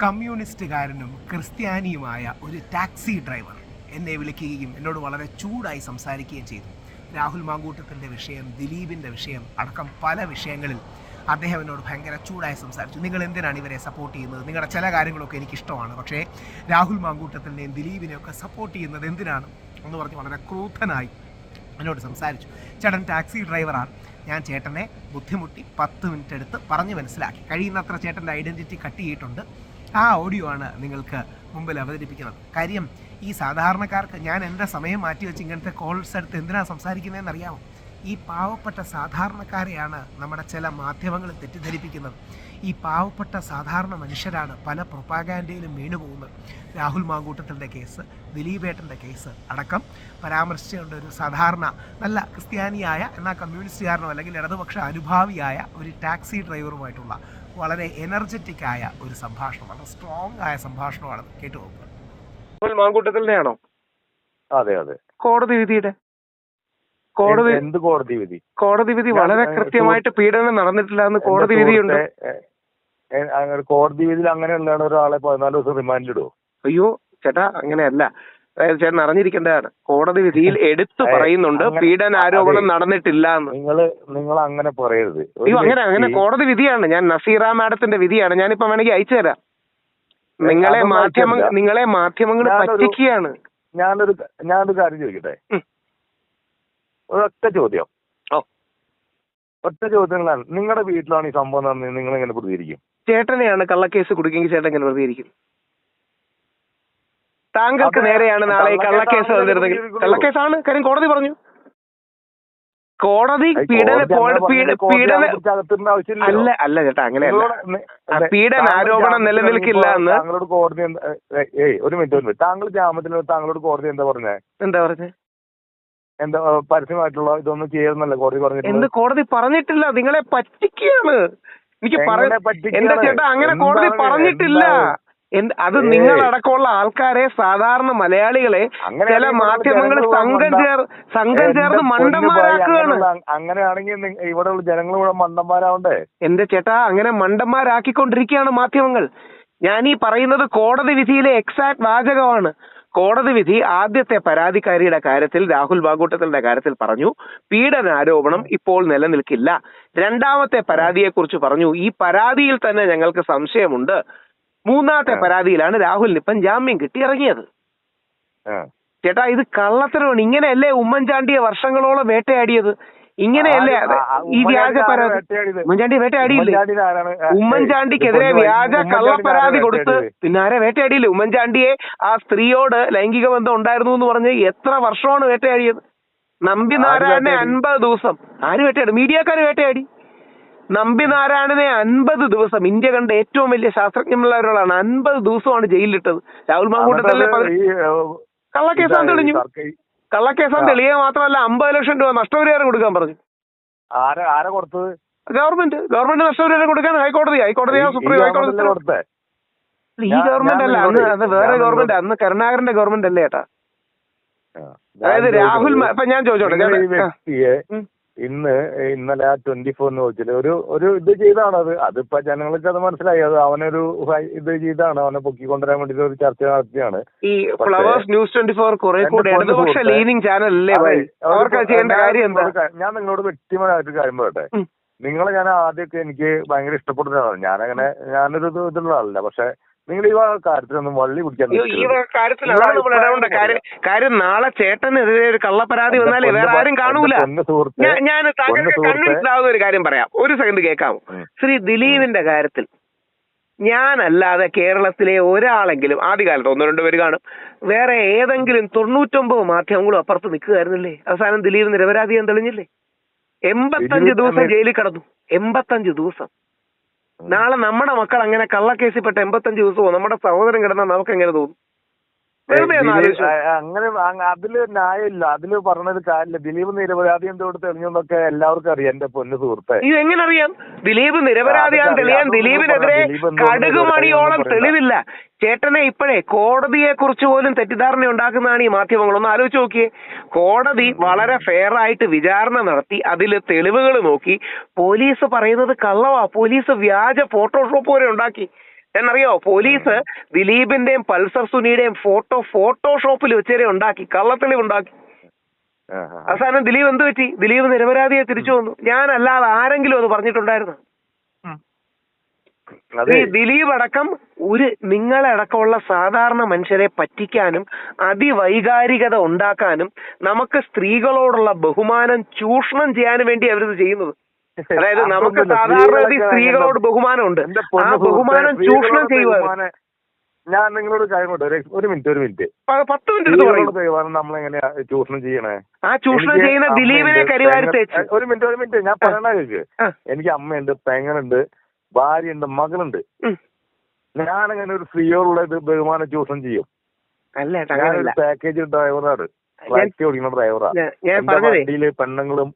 കമ്മ്യൂണിസ്റ്റുകാരനും ക്രിസ്ത്യാനിയുമായ ഒരു taxi driver എന്നെ വിളിക്കുകയും എന്നോട് വളരെ ചൂടായി സംസാരിക്കുകയും ചെയ്തു. രാഹുൽ മാങ്കൂട്ടത്തിൻ്റെ വിഷയം, ദിലീപിൻ്റെ വിഷയം അടക്കം പല വിഷയങ്ങളിൽ അദ്ദേഹം എന്നോട് ഭയങ്കര ചൂടായി സംസാരിച്ചു. നിങ്ങൾ എന്തിനാണ് ഇവരെ സപ്പോർട്ട് ചെയ്യുന്നത്? നിങ്ങളുടെ ചില കാര്യങ്ങളൊക്കെ എനിക്കിഷ്ടമാണ്, പക്ഷേ രാഹുൽ മാങ്കൂട്ടത്തിൻ്റെയും ദിലീപിനെയും ഒക്കെ സപ്പോർട്ട് ചെയ്യുന്നത് എന്തിനാണ് എന്ന് പറഞ്ഞ് വളരെ ക്രൂദ്ധനായി എന്നോട് സംസാരിച്ചു. ചേട്ടൻ ടാക്സി ഡ്രൈവറാണ്. ഞാൻ ചേട്ടനെ ബുദ്ധിമുട്ടി 10 മിനിറ്റ് എടുത്ത് പറഞ്ഞ് മനസ്സിലാക്കി. കഴിയുന്നത്ര ചേട്ടൻ്റെ ഐഡൻറ്റിറ്റി കട്ട് ചെയ്തിട്ടുണ്ട്. ആ ഓഡിയോ ആണ് നിങ്ങൾക്ക് മുമ്പിൽ അവതരിപ്പിക്കുന്നത്. കാര്യം, ഈ സാധാരണക്കാർക്ക് ഞാൻ എൻ്റെ സമയം മാറ്റി വെച്ച് ഇങ്ങനത്തെ കോൾസ് എടുത്ത് എന്തിനാണ് സംസാരിക്കുന്നതെന്ന് അറിയാമോ? ഈ പാവപ്പെട്ട സാധാരണക്കാരെയാണ് നമ്മുടെ ചില മാധ്യമങ്ങൾ തെറ്റിദ്ധരിപ്പിക്കുന്നത്. ഈ പാവപ്പെട്ട സാധാരണ മനുഷ്യരാണ് പല പ്രൊപ്പാഗാൻഡയിലും വീണുപോകുന്നത്. രാഹുൽ മാങ്കൂട്ടത്തിൻ്റെ കേസ്, ദിലീപേട്ടൻ്റെ കേസ് അടക്കം പരാമർശിച്ചുകൊണ്ട് ഒരു സാധാരണ നല്ല ക്രിസ്ത്യാനിയായ എന്നാൽ കമ്മ്യൂണിസ്റ്റുകാരനോ അല്ലെങ്കിൽ ഇടതുപക്ഷ അനുഭാവിയായ ഒരു ടാക്സി ഡ്രൈവറുമായിട്ടുള്ള വളരെ എനർജറ്റിക് ആയ ഒരു സംഭാഷണം, വളരെ സ്ട്രോങ് ആയ സംഭാഷണമാണ്. കേട്ടു പോകുന്നത് രാഹുൽ മാങ്കൂട്ടത്തിൻ്റെയാണോ? അതെ അതെ. കോടതി വിധിയുടെ എന്ത് കോടതി വിധി? കോടതി വിധി വളരെ കൃത്യമായിട്ട് പീഡനം നടന്നിട്ടില്ല എന്ന് കോടതി വിധിയുണ്ട്. കോടതി വിധിയിൽ അങ്ങനെയുള്ളതാണ് ഒരാളെ 14 ദിവസം റിമാൻഡിലിടുവോ? അയ്യോ ചേട്ടാ, അങ്ങനെയല്ല. അതായത് ചേട്ടൻ അറിഞ്ഞിരിക്കേണ്ടതാണ്, കോടതി വിധിയിൽ എടുത്തു പറയുന്നുണ്ട് പീഡനാരോപണം നടന്നിട്ടില്ല എന്ന്. നിങ്ങൾ അങ്ങനെ പറയരുത്. അയ്യോ, അങ്ങനെ കോടതി വിധിയാണ്. ഞാൻ നസീറ മാഡത്തിന്റെ വിധിയാണ്. ഞാനിപ്പോ വേണമെങ്കിൽ അയച്ചു തരാം. നിങ്ങളെ മാധ്യമങ്ങൾ പറ്റിക്കുകയാണ്. ഞാനൊരു കാര്യം ചോദിക്കട്ടെ? ഒറ്റ ചോദ്യം. ഒറ്റ ചോദ്യങ്ങളാണ്. നിങ്ങളുടെ വീട്ടിലാണ് ഈ സംഭവം നടന്നത്, നിങ്ങൾ എങ്ങനെ പ്രതികരിക്കും? ചേട്ടനെയാണ് കള്ളക്കേസ് കൊടുക്കെങ്കിൽ ചേട്ടൻ എങ്ങനെ പ്രതികരിക്കും? താങ്കൾക്ക് നേരെയാണ് നാളെ ഈ കള്ളക്കേസ് വന്നിരുന്നെങ്കിൽ, കള്ളക്കേസാണ്. കാര്യം കോടതി പറഞ്ഞു. കോടതി അല്ല ചേട്ടാ, അങ്ങനെയല്ല. പീഡനാരോപണം നിലനിൽക്കില്ല എന്ന് താങ്കളോട് കോടതി ഒരു മിനിറ്റ് താങ്കൾ ജാമ്യത്തിൽ താങ്കളോട് കോടതി എന്താ പറഞ്ഞത്? എന്താ പരസ്യമായിട്ടുള്ള ഇതൊന്നും ചെയ്യുന്നല്ല കോടതി പറഞ്ഞിട്ട്? എന്ത് കോടതി പറഞ്ഞിട്ടില്ല? നിങ്ങളെ പറ്റിക്കുകയാണ്. എനിക്ക് എന്റെ ചേട്ടാ, അങ്ങനെ കോടതി പറഞ്ഞിട്ടില്ല. അത് നിങ്ങളടക്കമുള്ള ആൾക്കാരെ, സാധാരണ മലയാളികളെ ചില മാധ്യമങ്ങൾ സംഘം ചേർന്ന് മണ്ടന്മാരാക്കുകയാണ്. അങ്ങനെയാണെങ്കിൽ ഇവിടെയുള്ള ജനങ്ങൾ മുഴുവൻ മണ്ടന്മാരാവണ്ടേ? എന്റെ ചേട്ടാ, അങ്ങനെ മണ്ടന്മാരാക്കിക്കൊണ്ടിരിക്കുകയാണ് മാധ്യമങ്ങൾ. ഞാനീ പറയുന്നത് കോടതി വിധിയിലെ എക്സാക്ട് വാചകമാണ്. കോടതി വിധി ആദ്യത്തെ പരാതിക്കാരിയുടെ കാര്യത്തിൽ, രാഹുൽ മാങ്കൂട്ടത്തിന്റെ കാര്യത്തിൽ പറഞ്ഞു പീഡനാരോപണം ഇപ്പോൾ നിലനിൽക്കില്ല. രണ്ടാമത്തെ പരാതിയെക്കുറിച്ച് പറഞ്ഞു ഈ പരാതിയിൽ തന്നെ ഞങ്ങൾക്ക് സംശയമുണ്ട്. മൂന്നാമത്തെ പരാതിയിലാണ് രാഹുലിന് ഇപ്പം ജാമ്യം കിട്ടി ഇറങ്ങിയത്. ചേട്ടാ, ഇത് കള്ളത്തരമാണ്. ഇങ്ങനെയല്ലേ ഉമ്മൻചാണ്ടിയെ വർഷങ്ങളോളം വേട്ടയാടിയത്? ഇങ്ങനെയല്ലേ ഈ വ്യാജ പരാതി? ഉമ്മൻചാണ്ടി വേട്ടയാടിയില്ലേ? ഉമ്മൻചാണ്ടിക്കെതിരെ വ്യാജ കള്ളപ്പരാതി കൊടുത്ത് പിന്നെ ആരെ വേട്ടയാടിയില്ലേ? ഉമ്മൻചാണ്ടിയെ ആ സ്ത്രീയോട് ലൈംഗിക ബന്ധം ഉണ്ടായിരുന്നു എന്ന് പറഞ്ഞ് എത്ര വർഷമാണ് വേട്ടയാടിയത്? നമ്പിനാരായണനെ 50 ദിവസം ആര് വേട്ടയാടി? മീഡിയക്കാർ വേട്ടയാടി. നമ്പിനാരായണനെ 50 ദിവസം, ഇന്ത്യ കണ്ട ഏറ്റവും വലിയ ശാസ്ത്രജ്ഞമുള്ളവരാണ്, 50 ദിവസമാണ് ജയിലിലിട്ടത്. രാഹുൽ മാങ്കൂട്ടത്തിലെ കള്ളക്കേസാണ് തെളിഞ്ഞു. കള്ളക്കേസാണ് തെളിയുക മാത്രമല്ല 50 ലക്ഷം രൂപ നഷ്ടപരിഹാരം കൊടുക്കാൻ പറഞ്ഞു. ആരാ കൊടുത്തത്? ഗവൺമെന്റ് നഷ്ടപരിഹാരം കൊടുക്കാൻ ഹൈക്കോടതിയാ സുപ്രീം ഹൈക്കോടതി. ഈ ഗവൺമെന്റ് അല്ല, അത് വേറെ ഗവൺമെന്റ്. അന്ന് കരുണാകരന്റെ ഗവൺമെന്റ് അല്ലേ ചേട്ടാ? അതായത് രാഹുൽ, ഇപ്പൊ ഞാൻ ചോദിച്ചോട്ടെ, ഇന്നലെ ആ 24 വെച്ചിട്ട് ഒരു ഇത് ചെയ്താണ്. അതിപ്പോ ജനങ്ങൾക്ക് അത് മനസ്സിലായി. അത് അവനൊരു ഇത് ചെയ്താണ്, അവനെ പൊക്കിക്കൊണ്ടുവരാൻ വേണ്ടി ഒരു ചർച്ച നടത്തിയാണ്. ഈ ഫ്ലവേഴ്സ് ന്യൂസ് 24 കുറെ കൂടെ ഇടതുപക്ഷ ലീനിങ് ചാനൽ അല്ലേ? അവർക്ക് ചെയ്യേണ്ട കാര്യം എന്താ? ഞാൻ നിങ്ങളോട് വ്യക്തിപരമായിട്ട് കാര്യം പറയട്ടെ. നിങ്ങളെ ഞാൻ ആദ്യമൊക്കെ എനിക്ക് ഭയങ്കര ഇഷ്ടപ്പെടുന്ന ആളാണ്. ഞാനൊരു ഇതുള്ള ആളല്ല. പക്ഷെ നിങ്ങൾ ഈ കാര്യത്തിലൊന്നും വള്ളി പിടിക്കാൻ കാര്യം, നാളെ ചേട്ടനെതിരെ ഒരു കള്ളപ്പരാതി വന്നാലേ വേറെ ആരും കാണൂല. ഞാൻ കൺവിൻസ്ഡ് ആവുന്ന ഒരു കാര്യം പറയാം, ഒരു സെക്കൻഡ് കേൾക്കാമോ? ശ്രീ ദിലീപിന്റെ കാര്യത്തിൽ ഞാനല്ലാതെ കേരളത്തിലെ ഒരാളെങ്കിലും, ആദ്യകാലത്ത് 1-2 പേര് കാണും, വേറെ ഏതെങ്കിലും 99 മാധ്യമങ്ങളും അപ്പുറത്ത് നിൽക്കുകയായിരുന്നില്ലേ? അവസാനം ദിലീപ് നിരപരാധിയാൻ തെളിഞ്ഞില്ലേ? 85 ദിവസം ജയിലിൽ കിടന്നു. 85 ദിവസം. നാളെ നമ്മുടെ മക്കൾ അങ്ങനെ കള്ളക്കേസിൽപ്പെട്ട 85 ദിവസവും നമ്മുടെ സഹോദരൻ കിടന്നാൽ നമുക്ക് എങ്ങനെ തോന്നും? അങ്ങനെ അതില് ന്യായമില്ല. അതില് പറഞ്ഞൊരു കാര്യമില്ല. ദിലീപ് നിരപരാധി എന്തോട് തെളിഞ്ഞൊക്കെ എല്ലാവർക്കും അറിയാം. എന്റെ പൊന്നു സുഹൃത്തെ, ഇത് എങ്ങനെ അറിയാം? ദിലീപ് നിരപരാധിയാൻ തെളിയാൻ ദിലീപിനെതിരെ കടുകുമണിയോളം തെളിവില്ല. ചേട്ടനെ ഇപ്പോഴേ കോടതിയെ കുറിച്ച് പോലും തെറ്റിദ്ധാരണ ഉണ്ടാക്കുന്നതാണ് ഈ മാധ്യമങ്ങൾ. ഒന്ന് ആലോചിച്ച് നോക്കിയേ. കോടതി വളരെ ഫെയർ ആയിട്ട് വിചാരണ നടത്തി അതിൽ തെളിവുകൾ നോക്കി. പോലീസ് പറയുന്നത് കള്ളവാ. പോലീസ് വ്യാജ ഫോട്ടോഷോപ്പ് വരെ ഉണ്ടാക്കി. എന്നറിയോ? പോലീസ് ദിലീപിന്റെയും പൾസർ സുനിയുടെയും ഫോട്ടോഷോപ്പിൽ വെച്ചേരെ ഉണ്ടാക്കി, കള്ളത്തെളിവ് ഉണ്ടാക്കി. അവസാനം ദിലീപ് എന്ത് പറ്റി? ദിലീപ് നിരപരാധിയെ തിരിച്ചു വന്നു. ഞാനല്ലാതെ ആരെങ്കിലും അത് പറഞ്ഞിട്ടുണ്ടായിരുന്നു? ദിലീപ് അടക്കം നിങ്ങളെ അടക്കമുള്ള സാധാരണ മനുഷ്യരെ പറ്റിക്കാനും അതിവൈകാരികത ഉണ്ടാക്കാനും നമുക്ക് സ്ത്രീകളോടുള്ള ബഹുമാനം ചൂഷണം ചെയ്യാനും വേണ്ടി അവരിത് ചെയ്യുന്നത്. അതായത് നമുക്ക് സാധാരണ സ്ത്രീകളോട് ബഹുമാനമുണ്ട്, ആ ബഹുമാനം ചൂഷണം ചെയ്യുക. ഞാൻ നിങ്ങളോട് കാര്യം കൊണ്ട് ഒരു മിനിറ്റ് 10 മിനിറ്റ് എടുത്ത് നമ്മളെങ്ങനെയാ ചൂഷണം ചെയ്യണേ? ആ ചൂഷണം ചെയ്യുന്ന ദിലീപിനെ കരിവാരി തേച്ച്. ഒരു മിനിറ്റ് ഞാൻ പറയണ കേക്ക്. എനിക്ക് അമ്മയുണ്ട്, പെങ്ങളുണ്ട്, ഭാര്യയുണ്ട്, മകളുണ്ട്. ഞാനങ്ങനെ ഒരു സ്ത്രീയോടുള്ള ഇത് ബഹുമാനം ചൂഷണം ചെയ്യും? ഞാനൊരു പാക്കേജ് ഡ്രൈവറാണ്, ടാക്സി ഓടിക്കുന്ന ഡ്രൈവറാ. വണ്ടിയില് പെണ്ണുങ്ങളും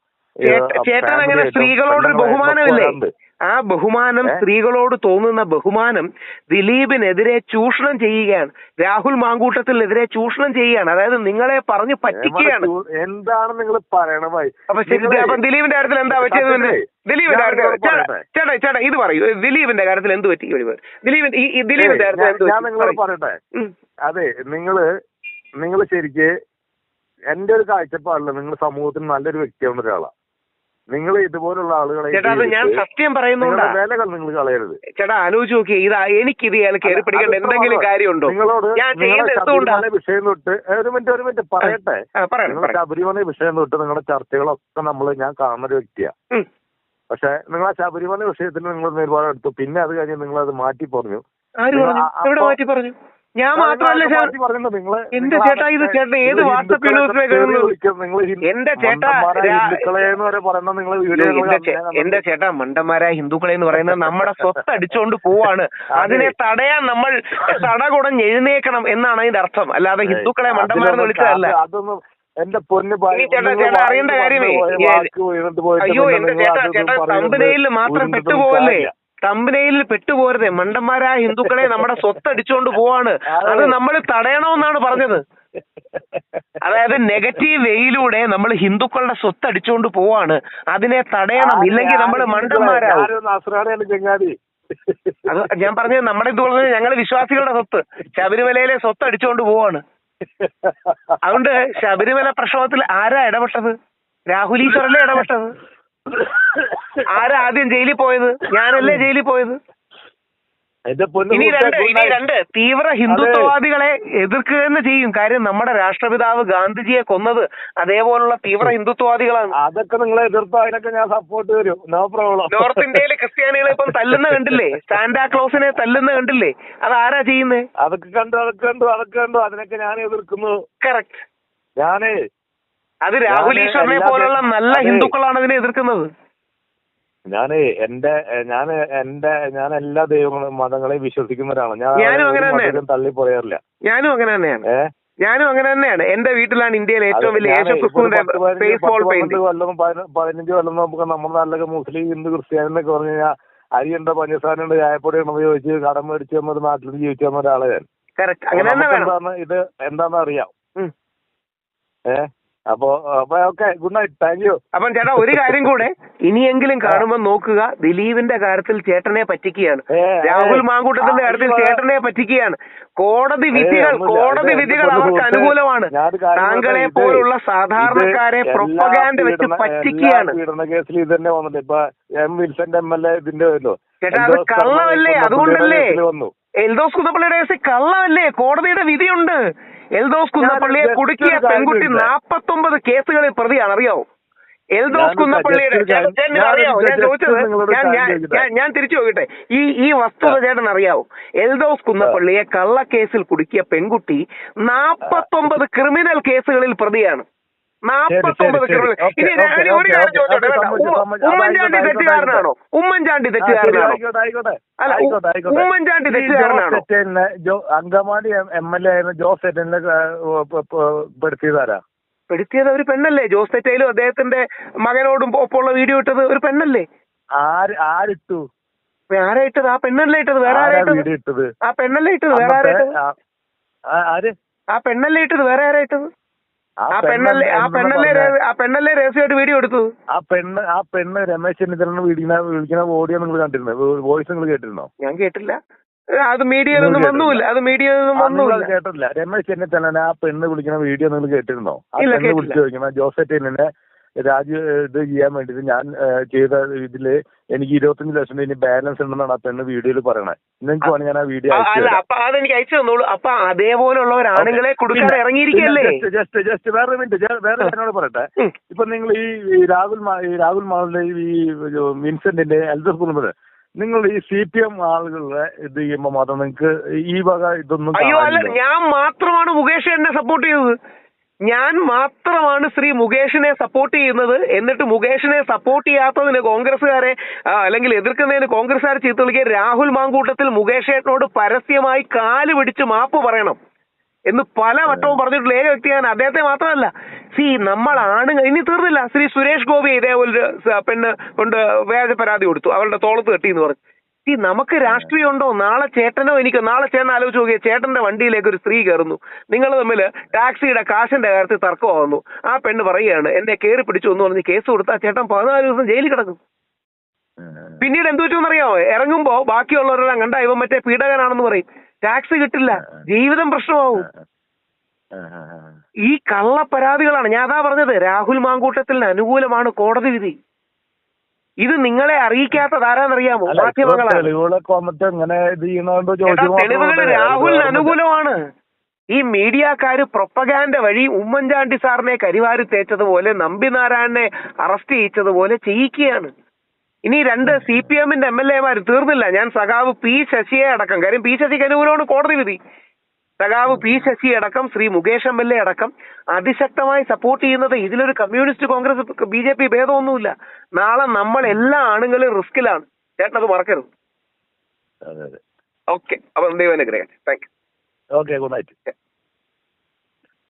ചേട്ടൻ അങ്ങനെ സ്ത്രീകളോടൊരു ബഹുമാനമില്ലേ? ആ ബഹുമാനം, സ്ത്രീകളോട് തോന്നുന്ന ബഹുമാനം ദിലീപിനെതിരെ ചൂഷണം ചെയ്യുകയാണ്, രാഹുൽ മാങ്കൂട്ടത്തിനെതിരെ ചൂഷണം ചെയ്യുകയാണ്. അതായത് നിങ്ങളെ പറഞ്ഞു പറ്റിക്കുകയാണ്. എന്താണ് നിങ്ങൾ പറയണത്? അപ്പൊ ദിലീപിന്റെ കാര്യത്തിൽ എന്താ പറ്റിയത്? ദിലീപിന്റെ കാര്യത്തിൽ ചേട്ടാ ഇത് പറയൂ, ദിലീപിന്റെ കാര്യത്തിൽ എന്ത് പറ്റി? ദിലീപിന്റെ കാര്യത്തിൽ ഞാൻ നിങ്ങളോട് പറയട്ടെ. അതെ, നിങ്ങള് ശരിക്ക് എന്റെ ഒരു കാഴ്ചപ്പാടില്ല, നിങ്ങൾ സമൂഹത്തിന് നല്ലൊരു വ്യക്തിയാണ് ഒരാളാ. നിങ്ങൾ ഇതുപോലുള്ള ആളുകളെ ഞാൻ സത്യം പറയുന്നുണ്ട്, വിലകൾ നിങ്ങൾ കളയരുത്. ചേട്ടാ ആലോചിച്ച് നോക്കിയേ, എനിക്കിത് കയറി പിടിക്കേണ്ട എന്തെങ്കിലും കാര്യമുണ്ടോ? നിങ്ങളോട് വിഷയം തൊട്ട് ഒരു മിനിറ്റ് പറയട്ടെ. ശബരിമല വിഷയം തൊട്ട് നിങ്ങളുടെ ചർച്ചകളൊക്കെ ഞാൻ കാണുന്ന ഒരു വ്യക്തിയാ. പക്ഷെ നിങ്ങൾ ആ ശബരിമല വിഷയത്തിൽ നിങ്ങൾ നിലപാടെടുത്തു, പിന്നെ അത് കഴിഞ്ഞ് നിങ്ങൾ അത് മാറ്റി പറഞ്ഞു. എവിടെ മാറ്റി പറഞ്ഞു? ഞാൻ മാത്രമല്ല എന്റെ ചേട്ടാ, ഇത് ചേട്ടൻ ഏത് വാട്സപ്പ് എന്റെ ചേട്ടാ എന്റെ ചേട്ടാ മണ്ടന്മാരായ ഹിന്ദുക്കളെ എന്ന് പറയുന്നത് നമ്മുടെ സ്വത്ത് അടിച്ചുകൊണ്ട് പോവാണ്. അതിനെ തടയാൻ നമ്മൾ തടകുടഞ്ഞ് എഴുന്നേക്കണം എന്നാണ് അതിന്റെ അർത്ഥം. അല്ലാതെ ഹിന്ദുക്കളെ മണ്ടന്മാരെന്ന് വിളിച്ചതല്ല. ചേട്ടാ അറിയേണ്ട കാര്യമേ, അയ്യോ എന്റെ ചേട്ടാ തമ്പനയിൽ മാത്രം പെട്ടുപോകല്ലേ, തമ്പനയിൽ പെട്ടുപോരുതേ. മണ്ടന്മാരായ ഹിന്ദുക്കളെ നമ്മുടെ സ്വത്ത് അടിച്ചുകൊണ്ട് പോവാണ്, അത് നമ്മൾ തടയണമെന്നാണ് പറഞ്ഞത്. അതായത് നെഗറ്റീവ് വേയിലൂടെ നമ്മൾ ഹിന്ദുക്കളുടെ സ്വത്ത് അടിച്ചുകൊണ്ട് പോവാണ്, അതിനെ തടയണം, ഇല്ലെങ്കിൽ നമ്മൾ മണ്ടന്മാരാവും. അത് ഞാൻ പറഞ്ഞത് നമ്മുടെ ഇത് പറഞ്ഞത് ഞങ്ങൾ വിശ്വാസികളുടെ സ്വത്ത്, ശബരിമലയിലെ സ്വത്ത് അടിച്ചുകൊണ്ട് പോവാണ്. അതുകൊണ്ട് ശബരിമല പ്രശ്നത്തിൽ ആരാ ഇടപെട്ടത്? രാഹുൽ ഈശ്വറല്ലേ ഇടപെട്ടത്? ആരാ ആദ്യം ജയിലിൽ പോയത്? ഞാനല്ലേ ജയിലിൽ പോയത്? ഇനി രണ്ട് തീവ്ര ഹിന്ദുത്വവാദികളെ എതിർക്കുക തന്നെ ചെയ്യും. കാര്യം നമ്മുടെ രാഷ്ട്രപിതാവ് ഗാന്ധിജിയെ കൊന്നത് അതേപോലുള്ള തീവ്ര ഹിന്ദുത്വവാദികളാണ്. അതൊക്കെ നിങ്ങളെ എതിർത്തോ, അതിനൊക്കെ ഞാൻ സപ്പോർട്ട് തരും, നോ പ്രോബ്ലം. നോർത്ത് ഇന്ത്യയിലെ ക്രിസ്ത്യാനികളെ ഇപ്പം തല്ലുന്ന കണ്ടില്ലേ? സാന്റാക്ലോസിനെ തല്ലുന്ന കണ്ടില്ലേ? അതാരാ ചെയ്യുന്നേ? അതൊക്കെ കണ്ടു അതിനൊക്കെ ഞാൻ എതിർക്കുന്നു. കറക്റ്റ്. ഞാനേ അത് രാഹുൽ ഈശ്വറിനെ പോലുള്ള നല്ല ഹിന്ദുക്കളാണ് അതിനെ എതിർക്കുന്നത്. ഞാൻ എല്ലാ ദൈവങ്ങളും മതങ്ങളെയും വിശ്വസിക്കുന്ന ഒരാളാണ്. ഞാനും അങ്ങനെ തന്നെയാണ്. തള്ളി പറയാറില്ല. ഞാനും അങ്ങനെ തന്നെയാണ്. എന്റെ വീട്ടിലാണ് ഇന്ത്യയിലെ ഏറ്റവും വലിയ യേശു ക്രിസ്തുവിന്റെ 15 കൊല്ലം നമുക്ക് നമ്മുടെ നാട്ടിലൊക്കെ മുസ്ലിം, ഹിന്ദു, ക്രിസ്ത്യാനി എന്നൊക്കെ പറഞ്ഞു കഴിഞ്ഞാൽ അരിയുണ്ട്, പഞ്ചസാരയുണ്ട്, ചായപ്പൊടി ഉണ്ടെന്ന് ചോദിച്ച് കടം മേടിച്ച് തന്നൊരു നാട്ടിൽ ജീവിച്ചു തന്ന ഒരാളെ ഞാൻ. ഇത് എന്താണെന്ന് അറിയാം. അപ്പൊ okay, good night, thank you. അപ്പം ചേട്ടാ ഒരു കാര്യം കൂടെ, ഇനിയെങ്കിലും കാണുമ്പോൾ നോക്കുക, ദിലീപിന്റെ കാര്യത്തിൽ ചേട്ടനെ പറ്റിക്കുകയാണ്, രാഹുൽ മാങ്കൂട്ടത്തിന്റെ കാര്യത്തിൽ ചേട്ടനെ പറ്റിക്കുകയാണ്. കോടതി വിധികൾ അവർക്ക് അനുകൂലമാണ്. താങ്കളെ പോലുള്ള സാധാരണക്കാരെ പ്രൊപ്പഗാൻഡ വെച്ച് പറ്റിക്കുകയാണ്. പീഡന കേസിൽ ഇത് തന്നെ വന്നിട്ട് ഇപ്പൊ വിൽസന്റെ MLA ഇതിന്റെ വല്ലോ. ചേട്ടാ അത് കള്ളമല്ലേ? അതുകൊണ്ടല്ലേ എൽദോസ് കുന്നപ്പള്ളിയുടെ കേസ് കള്ളമല്ലേ? കോടതിയുടെ വിധിയുണ്ട്. എൽദോസ് കുന്നപ്പള്ളിയെ കുടുക്കിയ പെൺകുട്ടി 49 കേസുകളിൽ പ്രതിയാണ്, അറിയാവോ? എൽദോസ് കുന്നപ്പള്ളിയുടെ അറിയാവോ? ഞാൻ ചോദിച്ചത് ഞാൻ തിരിച്ചു നോക്കട്ടെ, ഈ വസ്തുത ചേട്ടൻ അറിയാവോ? എൽദോസ് കുന്നപ്പള്ളിയെ കള്ളക്കേസിൽ കുടുക്കിയ പെൺകുട്ടി 49 ക്രിമിനൽ കേസുകളിൽ പ്രതിയാണ്. 49 ക്രിമിനൽ. ഇനി ഒരു കാര്യം ചോദിച്ചോട്ടെ, ഉമ്മൻചാണ്ടി തെറ്റുകാരനാണോ? അല്ല, ഉമ്മൻചാണ്ടി തെറ്റുകാരനാണോ? അങ്കമാലി MLA ആയിരുന്ന ജോസ് തെറ്റേലിനെ പെടുത്തിയത് ഒരു പെണ്ണല്ലേ? ജോസ് തെറ്റയിലും അദ്ദേഹത്തിന്റെ മകനോടും ഒപ്പമുള്ള വീഡിയോ ഇട്ടത് ഒരു പെണ്ണല്ലേ? ആരിട്ടു? ആരാ ഇട്ടത്? ആ പെണ്ണല്ലേ ഇട്ടത്? വേറെ ആരാ ഇട്ടത്? ആ പെണ്ണല്ലേ ഇട്ടത്? വേറെ ആരാ ഇട്ടത്? ആ പെണ്ണല്ലേ ഇട്ടത്? വേറെ ആരാ ഇട്ടത്? ആ പെണ്ണല്ലേ രഹസ്യമായിട്ട് വീഡിയോ എടുത്തത്? ആ പെണ്ണ് രമേശ് ചെന്നിത്തലിനെ വിളിക്കുന്ന ഓഡിയോ നിങ്ങൾ കണ്ടിരുന്നോ? വോയിസ് നിങ്ങൾ കേട്ടിരുന്നോ? ഞാൻ കേട്ടില്ല. അത് മീഡിയയിലൊന്നും വന്നൂല്ല, അത് മീഡിയയിലൊന്നും വന്നൂല്ല. കേട്ടില്ല. രമേശ് ചെന്നിത്തല ആ പെണ്ണ് വിളിക്കുന്ന വീഡിയോ നിങ്ങൾ കേട്ടിരുന്നോ? ആ ഇല്ല, പെണ്ണ് വിളിച്ചു ചോദിക്കുന്ന ജോസഫിനെ ഇത് ചെയ്യാൻ വേണ്ടിട്ട് ഞാൻ ചെയ്ത ഇതില് എനിക്ക് 25 ലക്ഷം ഇനി ബാലൻസ് ഉണ്ടെന്നാണ് ആ പെണ്ണ് വീഡിയോയിൽ പറയണത്. നിങ്ങൾക്ക് വേണമെങ്കിൽ ഞാൻ ആ വീഡിയോ അപ്പൊ അതെനിക്ക് അയച്ചു തന്നോളൂ. അപ്പൊ അതേപോലുള്ള ആണുങ്ങളെ കൊടുക്കാൻ ഇറങ്ങിയിരിക്കല്ലേ. ജസ്റ്റ് വേറെ മിനിറ്റ്, വേറെ എന്നോട് പറയട്ടെ. ഇപ്പൊ നിങ്ങൾ ഈ രാഹുൽ മാവിന്റെ ഈ വിൻസെന്റിന്റെ എൽദോസ് കുടുംബത്തെ നിങ്ങൾ ഈ CPM ആളുകളെ ഇത് ചെയ്യുമ്പോ മാത്രം നിങ്ങൾക്ക് ഈ വക ഇതൊന്നും. അയ്യോ അല്ല, ഞാൻ മാത്രമാണ് മുകേഷ് എന്നെ സപ്പോർട്ട് ചെയ്തത്. ഞാൻ മാത്രമാണ് ശ്രീ മുകേഷിനെ സപ്പോർട്ട് ചെയ്യുന്നത്. എന്നിട്ട് മുകേഷിനെ സപ്പോർട്ട് ചെയ്യാത്തതിന് കോൺഗ്രസ്സുകാരെ അല്ലെങ്കിൽ എതിർക്കുന്നതിന് കോൺഗ്രസ്സുകാർ ചീത്ത വിളിക്കുക. രാഹുൽ മാങ്കൂട്ടത്തിൽ മുകേഷേട്ടനോട് പരസ്യമായി കാല് പിടിച്ച് മാപ്പ് പറയണം എന്ന് പല വട്ടവും പറഞ്ഞിട്ടുള്ള ഏക വ്യക്തി ഞാൻ. അദ്ദേഹത്തെ മാത്രമല്ല, നമ്മൾ ആണുങ്ങൾ ഇനി തീർന്നില്ല. ശ്രീ സുരേഷ് ഗോപി ഇതേപോലെ പെണ്ണ് കൊണ്ട് വ്യാജ പരാതി കൊടുത്തു, അവളുടെ തോളത്ത് കെട്ടി എന്ന് പറഞ്ഞു. നമുക്ക് രാഷ്ട്രീയം ഉണ്ടോ? നാളെ ചേട്ടനോ എനിക്കോ, നാളെ ചേട്ടൻ ആലോചിച്ച് നോക്കിയാൽ ചേട്ടന്റെ വണ്ടിയിലേക്ക് ഒരു സ്ത്രീ കയറുന്നു, നിങ്ങൾ തമ്മിൽ ടാക്സിയുടെ കാശിന്റെ കാര്യത്തിൽ തർക്കമാകുന്നു. ആ പെണ്ണ് പറയുകയാണ് എന്നെ കയറി പിടിച്ചു എന്ന് പറഞ്ഞ് കേസ് കൊടുത്താൽ ചേട്ടൻ 14 ദിവസം ജയിലിൽ കിടക്കും. പിന്നീട് എന്ത് പറ്റുമെന്നറിയാമോ? ഇറങ്ങുമ്പോ ബാക്കിയുള്ളവരെല്ലാം കണ്ടാ ഇവൻ മറ്റേ പീഡകനാണെന്ന് പറയും. ടാക്സ് കിട്ടില്ല, ജീവിതം പ്രശ്നമാവും. ഈ കള്ള പരാതികളാണ്. ഞാൻ അതാ പറഞ്ഞത്, രാഹുൽ മാങ്കൂട്ടത്തിന് അനുകൂലമാണ് കോടതി വിധി. ഇത് നിങ്ങളെ അറിയിക്കാത്തത് ആരാന്നറിയാമോ? മാധ്യമങ്ങളാണ്. തെളിവുകൾ രാഹുലിന് അനുകൂലമാണ്. ഈ മീഡിയക്കാര് പ്രൊപ്പഗാൻഡ വഴി ഉമ്മൻചാണ്ടി സാറിനെ കരിവാരി തേച്ചതുപോലെ നമ്പിനാരായണനെ അറസ്റ്റ് ചെയ്യിച്ചതുപോലെ ചെയ്യിക്കുകയാണ്. ഇനി 2 CPM-ന്റെ MLA-മാർ തീർന്നില്ല. ഞാൻ സഖാവ് P ശശിയെ അടക്കം, കാര്യം P ശശിക്ക് അനുകൂലമാണ് കോടതി വിധി, സഖാവ് P ശശി അടക്കം ശ്രീ മുകേഷ് MLA അടക്കം അതിശക്തമായി സപ്പോർട്ട് ചെയ്യുന്നത്. ഇതിലൊരു കമ്മ്യൂണിസ്റ്റ് കോൺഗ്രസ് BJP ഭേദമൊന്നുമില്ല. നാളെ നമ്മൾ എല്ലാ ആണുങ്ങളും റിസ്കിലാണ്. ചേട്ടനത് മറക്കരുത്. ഓക്കെ, അപ്പൊ ദൈവം അനുഗ്രഹിക്കട്ടെ. Thank you. Okay, good night.